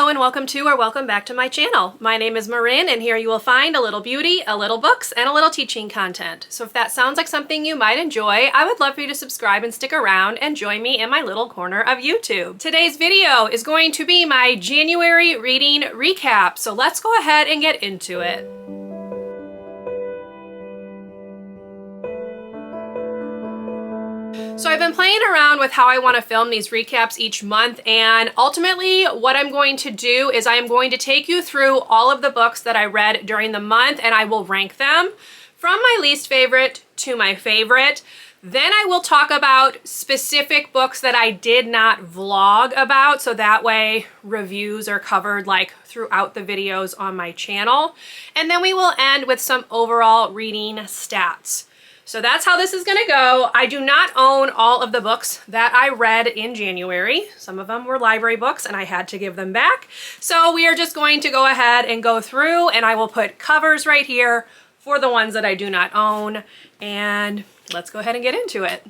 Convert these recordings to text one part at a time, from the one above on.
Hello and welcome to or welcome back to my channel. My name is Marin and here you will find a little beauty, a little books, and a little teaching content. So if that sounds like something you might enjoy, I would love for you to subscribe and stick around and join me in my little corner of YouTube. Today's video is going to be my January reading recap, so let's go ahead and get into it. So I've been playing around with how I want to film these recaps each month, and ultimately what I'm going to do is I am going to take you through all of the books that I read during the month and I will rank them from my least favorite to my favorite. Then I will talk about specific books that I did not vlog about, so that way reviews are covered like throughout the videos on my channel. And then we will end with some overall reading stats. So that's how this is going to go. I do not own all of the books that I read in January. Some of them were library books and I had to give them back. So we are just going to go ahead and go through, and I will put covers right here for the ones that I do not own. And let's go ahead and get into it.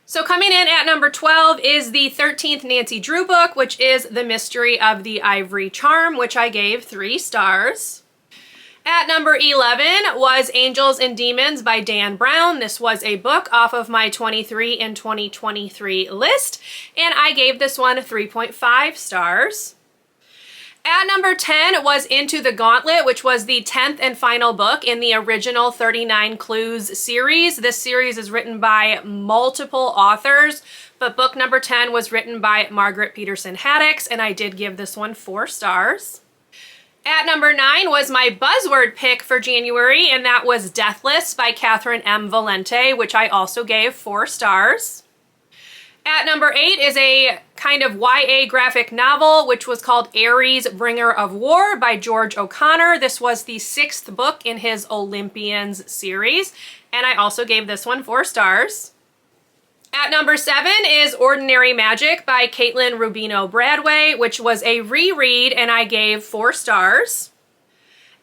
So coming in at number 12 is the 13th Nancy Drew book, which is The Mystery of the Ivory Charm, which I gave 3 stars. At number 11 was Angels and Demons by Dan Brown. This was a book off of my 23 in 2023 list, and I gave this one 3.5 stars. At number 10 was Into the Gauntlet, which was the 10th and final book in the original 39 Clues series. This series is written by multiple authors, but book number 10 was written by Margaret Peterson Haddix, and I did give this one 4 stars. At number 9 was my buzzword pick for January, and that was Deathless by Catherynne M. Valente, which I also gave 4 stars. At number 8 is a kind of YA graphic novel, which was called Ares, Bringer of War by George O'Connor. This was the 6th book in his Olympians series, and I also gave this one 4 stars. At number 7 is Ordinary Magic by Caitlen Rubino-Bradway, which was a reread, and I gave 4 stars.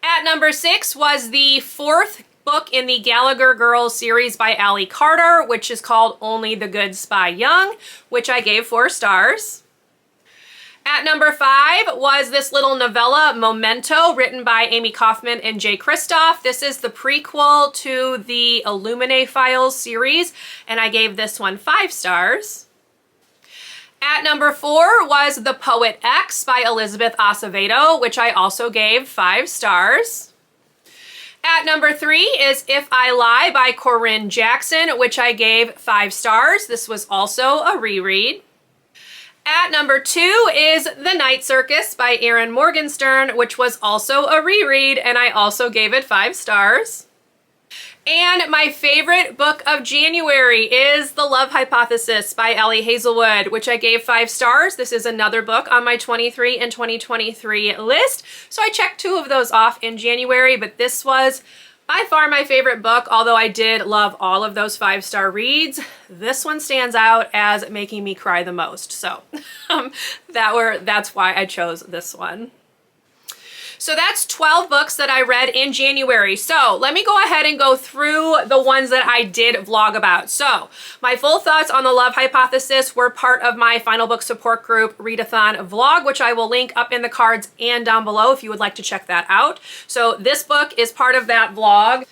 At number 6 was the 4th book in the Gallagher Girls series by Allie Carter, which is called Only the Good Spy Young, which I gave 4 stars. At number 5 was this little novella, Memento, written by Amie Kaufman and Kristoff. This is the prequel to the Illuminae Files series, and I gave this one 5 stars. At number 4 was The Poet X by Elizabeth Acevedo, which I also gave 5 stars. At number 3 is If I Lie by Corrine Jackson, which I gave 5 stars. This was also a reread. At number 2 is The Night Circus by Erin Morgenstern, which was also a reread, and I also gave it 5 stars. And my favorite book of January is The Love Hypothesis by Hazelwood, which I gave 5 stars. This is another book on my 23 in 2023 list. So I checked 2 of those off in January, but this was by far my favorite book, although I did love all of those 5-star reads. This one stands out as making me cry the most. So that's why I chose this one. So that's 12 books that I read in January. So let me go ahead and go through the ones that I did vlog about. So my full thoughts on The Love Hypothesis were part of my final book support group readathon vlog, which I will link up in the cards and down below if you would like to check that out. So this book is part of that vlog,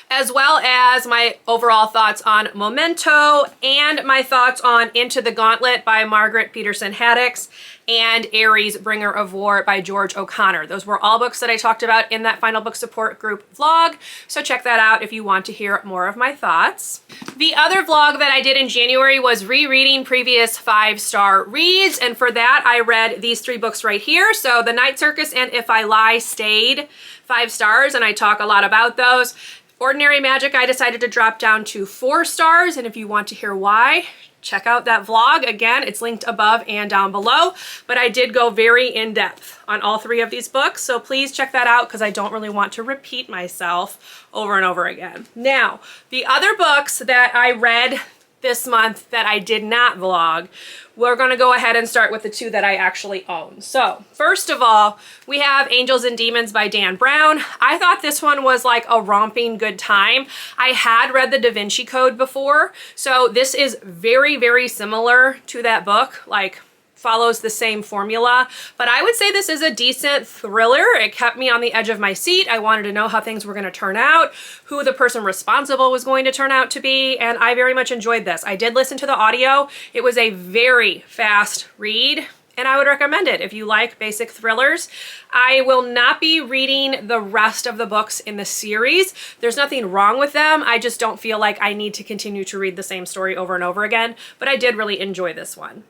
as well as my overall thoughts on Memento and my thoughts on Into the Gauntlet by Margaret Peterson Haddix and Ares, Bringer of War by George O'Connor. Those were all books that I talked about in that final book support group vlog, so check that out if you want to hear more of my thoughts. The other vlog that I did in January was rereading previous 5-star reads, and for that I read these 3 books right here. So The Night Circus and If I Lie stayed 5 stars, and I talk a lot about those. Ordinary Magic I decided to drop down to 4 stars, and if you want to hear why, check out that vlog. Again, it's linked above and down below, but I did go very in-depth on all 3 of these books, so please check that out because I don't really want to repeat myself over and over again. Now, the other books that I read this month that I did not vlog, we're going to go ahead and start with the 2 that I actually own. So first of all, we have Angels and Demons by Dan Brown. I thought this one was like a romping good time. I had read the Da Vinci Code before, so this is very, very similar to that book. Like follows the same formula, but I would say this is a decent thriller. It kept me on the edge of my seat. I wanted to know how things were going to turn out, who the person responsible was going to turn out to be, and I very much enjoyed this. I did listen to the audio. It was a very fast read, and I would recommend it if you like basic thrillers. I will not be reading the rest of the books in the series. There's nothing wrong with them. I just don't feel like I need to continue to read the same story over and over again, but I did really enjoy this one.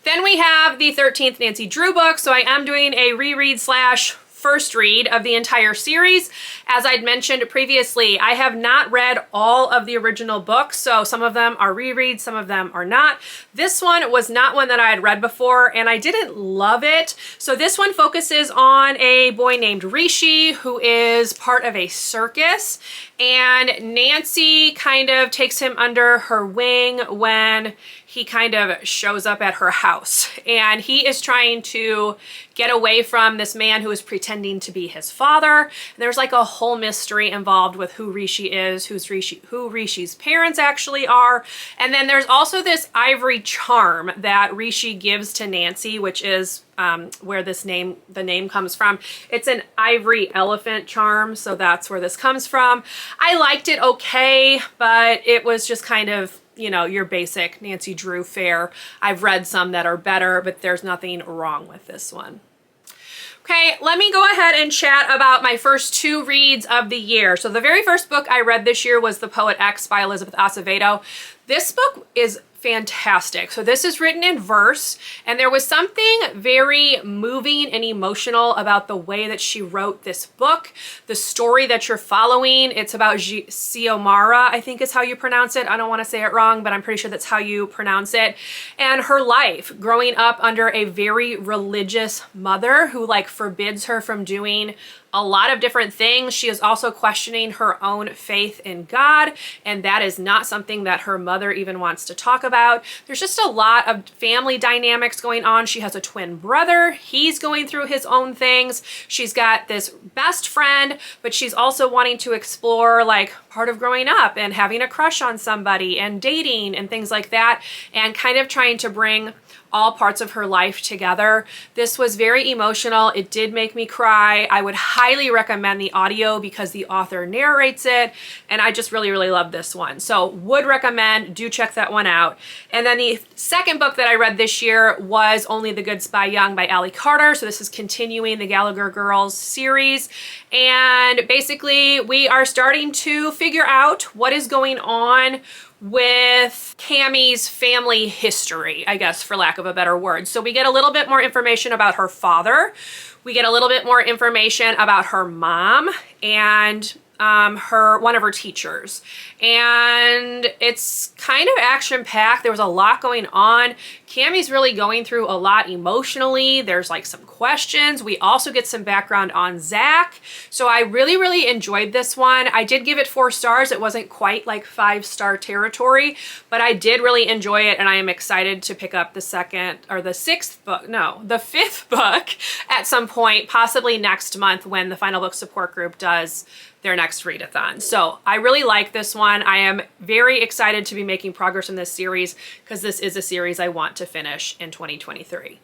Then we have the 13th Nancy Drew book, so I am doing a reread slash first read of the entire series. As I'd mentioned previously, I have not read all of the original books, so some of them are rereads, some of them are not. This one was not one that I had read before, and I didn't love it. So this one focuses on a boy named Rishi, who is part of a circus, and Nancy kind of takes him under her wing when he kind of shows up at her house, and he is trying to get away from this man who is pretending to be his father. And there's like a whole mystery involved with who Rishi is, who Rishi's parents actually are. And then there's also this ivory charm that Rishi gives to Nancy, which is where the name comes from. It's an ivory elephant charm, so that's where this comes from. I liked it okay, but it was just kind of, you know, your basic Nancy Drew fare. I've read some that are better, but there's nothing wrong with this one. Okay, let me go ahead and chat about my first two reads of the year. So the very first book I read this year was The Poet X by Elizabeth Acevedo. This book is fantastic. So this is written in verse, and there was something very moving and emotional about the way that she wrote this book. The story that you're following, it's about Xiomara, I think is how you pronounce it. I don't want to say it wrong, but I'm pretty sure that's how you pronounce it. And her life growing up under a very religious mother who like forbids her from doing a lot of different things. She is also questioning her own faith in God, and that is not something that her mother even wants to talk about. There's just a lot of family dynamics going on. She has a twin brother. He's going through his own things. She's got this best friend, but she's also wanting to explore like part of growing up and having a crush on somebody and dating and things like that, and kind of trying to bring all parts of her life together. This was very emotional. It did make me cry. I would highly recommend the audio because the author narrates it, and I just really, really love this one. So would recommend, do check that one out. And then the second book that I read this year was Only the Good Spy Young by Allie Carter. So this is continuing the Gallagher Girls series. And basically we are starting to figure out what is going on with Cammie's family history, I guess, for lack of a better word. So we get a little bit more information about her father. We get a little bit more information about her mom and one of her teachers. And it's kind of action-packed. There was a lot going on. Cammie's really going through a lot emotionally. There's like some questions. We also get some background on Zach. So I really, really enjoyed this one. I did give it 4 stars. It wasn't quite like 5-star territory, but I did really enjoy it, and I am excited to pick up the fifth book at some point, possibly next month when the Final Book Support Group does their next readathon. So I really like this one. I am very excited to be making progress in this series because this is a series I want to finish in 2023.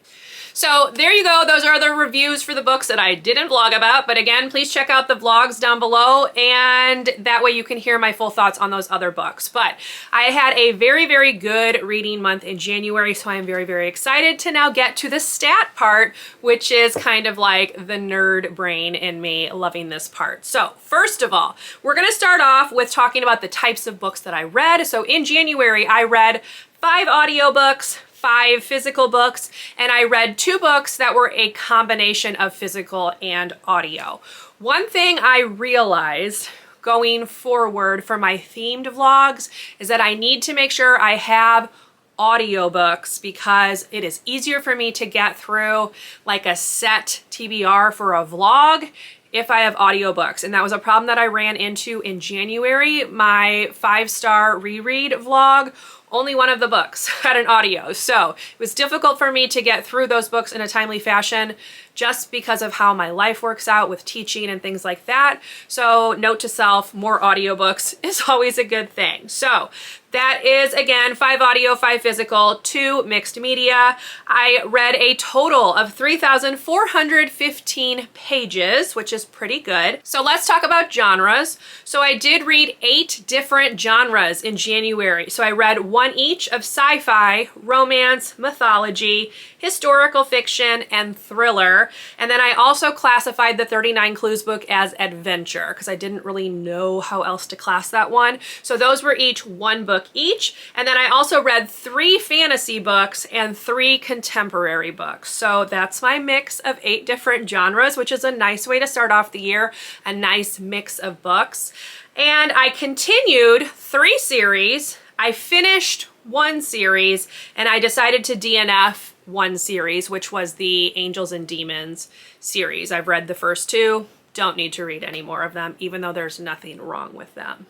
So there you go. Those are the reviews for the books that I didn't vlog about. But again, please check out the vlogs down below, and that way you can hear my full thoughts on those other books. But I had a very, very good reading month in January, so I am very, very excited to now get to the stat part, which is kind of like the nerd brain in me loving this part. So first of all, we're going to start off with talking about the types of books that I read. So in January, I read 5 audiobooks, 5 physical books, and I read 2 books that were a combination of physical and audio. One thing I realized going forward for my themed vlogs is that I need to make sure I have audiobooks because it is easier for me to get through like a set TBR for a vlog if I have audiobooks. And that was a problem that I ran into in January. My 5-star reread vlog, only one of the books had an audio. So it was difficult for me to get through those books in a timely fashion just because of how my life works out with teaching and things like that. So note to self, more audiobooks is always a good thing. So that is, again, 5 audio, 5 physical, 2 mixed media. I read a total of 3,415 pages, which is pretty good. So let's talk about genres. So I did read 8 different genres in January. So I read 1 each of sci-fi, romance, mythology, historical fiction, and thriller. And then I also classified the 39 Clues book as adventure because I didn't really know how else to class that one. So those were each 1 book each. And then I also read 3 fantasy books and 3 contemporary books. So that's my mix of 8 different genres, which is a nice way to start off the year, a nice mix of books. And I continued 3 series. I finished 1 series, and I decided to DNF 1 series, which was the Angels and Demons series. I've read the first 2, don't need to read any more of them, even though there's nothing wrong with them.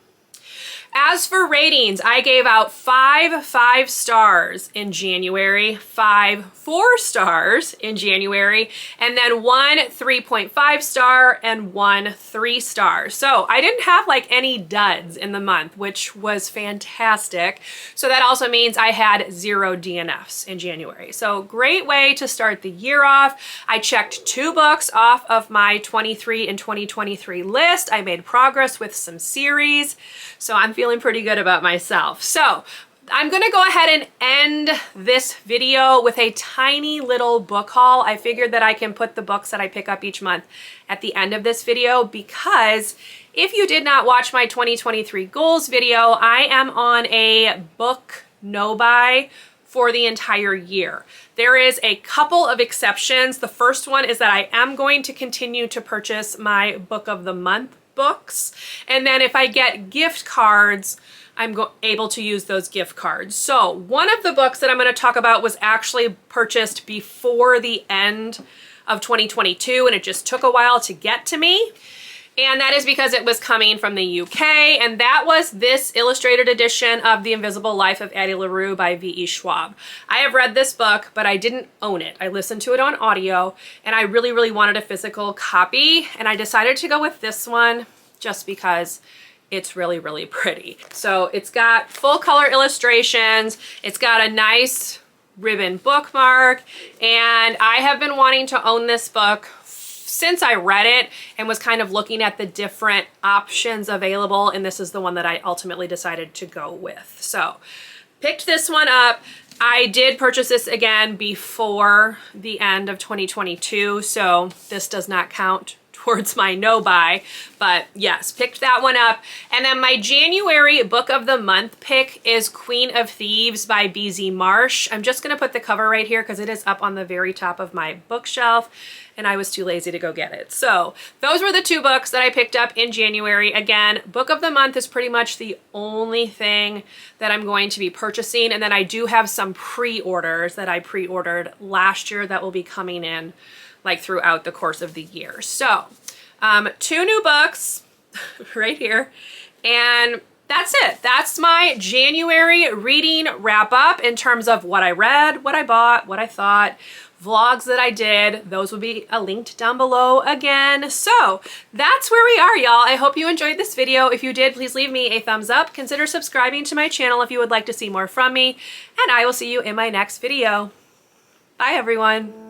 As for ratings, I gave out 5 5-stars in January, 5 4-stars in January, and then 1 3.5-star and 1 3-star. So I didn't have like any duds in the month, which was fantastic. So that also means I had 0 DNFs in January. So great way to start the year off. I checked 2 books off of my 23 and 2023 list. I made progress with some series. So I'm feeling pretty good about myself. So I'm gonna go ahead and end this video with a tiny little book haul. I figured that I can put the books that I pick up each month at the end of this video because if you did not watch my 2023 goals video, I am on a book no-buy for the entire year. There is a couple of exceptions. The first one is that I am going to continue to purchase my book of the month books. And then if I get gift cards, I'm able to use those gift cards. So one of the books that I'm going to talk about was actually purchased before the end of 2022, and it just took a while to get to me. And that is because it was coming from the UK, and that was this illustrated edition of The Invisible Life of Addie LaRue by V.E. Schwab. I have read this book, but I didn't own it. I listened to it on audio, and I really, really wanted a physical copy, and I decided to go with this one just because it's really, really pretty. So it's got full color illustrations. It's got a nice ribbon bookmark, and I have been wanting to own this book since I read it and was kind of looking at the different options available, and this is the one that I ultimately decided to go with. So picked this one up. I did purchase this again before the end of 2022, so this does not count towards my no buy, but yes, picked that one up. And then my January book of the month pick is Queen of Thieves by B.Z. Marsh. I'm just gonna put the cover right here because it is up on the very top of my bookshelf and I was too lazy to go get it. So those were the 2 books that I picked up in January. Again, book of the month is pretty much the only thing that I'm going to be purchasing. And then I do have some pre-orders that I pre-ordered last year that will be coming in like throughout the course of the year. So 2 new books right here, and that's it. That's my January reading wrap up in terms of what I read, what I bought, what I thought, vlogs that I did. Those will be linked down below again. So that's where we are, y'all. I hope you enjoyed this video. If you did, please leave me a thumbs up. Consider subscribing to my channel if you would like to see more from me, and I will see you in my next video. Bye, everyone.